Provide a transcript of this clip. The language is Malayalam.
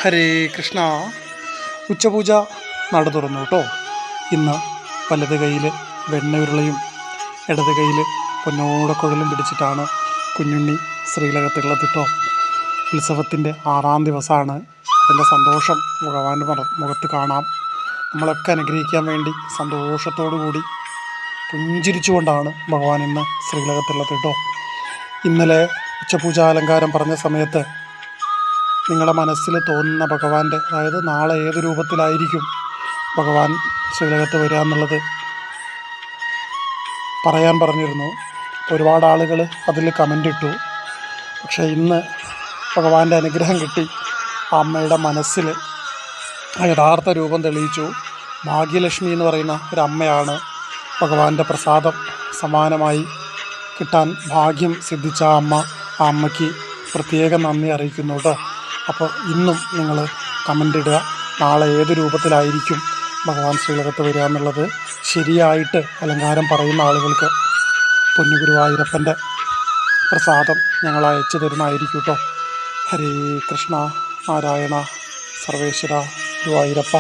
ഹരേ കൃഷ്ണ. ഉച്ചപൂജ നട തുറന്നു കേട്ടോ. ഇന്ന് വലത് കയ്യിൽ വെണ്ണയുരുളയും ഇടത് കയ്യിൽ പൊന്നോടക്കുഴലും പിടിച്ചിട്ടാണ് കുഞ്ഞുണ്ണി ശ്രീലകത്തുള്ളത് കേട്ടോ. ഉത്സവത്തിൻ്റെ 6ാം ദിവസമാണ്. അതിൻ്റെ സന്തോഷം ഭഗവാന്റെ മുഖത്ത് കാണാം. നമ്മളൊക്കെ അനുഗ്രഹിക്കാൻ വേണ്ടി സന്തോഷത്തോടു കൂടി പുഞ്ചിരിച്ചുകൊണ്ടാണ് ഭഗവാൻ ഇന്ന് ശ്രീലകത്തുള്ളത് കേട്ടോ. ഇന്നലെ ഉച്ചപൂജാലങ്കാരം പറഞ്ഞ സമയത്ത് നിങ്ങളുടെ മനസ്സിൽ തോന്നുന്ന ഭഗവാന്റെ, അതായത് നാളെ ഏത് രൂപത്തിലായിരിക്കും ഭഗവാൻ ശ്രീലകത്ത് വരിക എന്നുള്ളത് പറയാൻ പറഞ്ഞിരുന്നു. ഒരുപാട് ആളുകൾ അതിൽ കമൻ്റ് ഇട്ടു. പക്ഷേ ഇന്ന് ഭഗവാന്റെ അനുഗ്രഹം കിട്ടി. ആ അമ്മയുടെ മനസ്സിൽ ആ യഥാർത്ഥ രൂപം തെളിയിച്ചു. ഭാഗ്യലക്ഷ്മി എന്ന് പറയുന്ന ഒരു അമ്മയാണ്. ഭഗവാന്റെ പ്രസാദം സമാനമായി കിട്ടാൻ ഭാഗ്യം സിദ്ധിച്ച ആ അമ്മയ്ക്ക് പ്രത്യേകം നന്ദി അറിയിക്കുന്നു കേട്ടോ. അപ്പോൾ ഇന്നും നിങ്ങൾ കമൻ്റ് ഇടുക, നാളെ ഏത് രൂപത്തിലായിരിക്കും ഭഗവാൻ ശ്രീലകത്ത് വരിക എന്നുള്ളത്. ശരിയായിട്ട് അലങ്കാരം പറയുന്ന ആളുകൾക്ക് പൊന്നുഗുരുവായൂരപ്പൻ്റെ പ്രസാദം ഞങ്ങൾ അയച്ചു തരുന്നതായിരിക്കും കേട്ടോ. ഹരേ കൃഷ്ണ. നാരായണ സർവേശ്വര ഗുരുവായൂരപ്പ.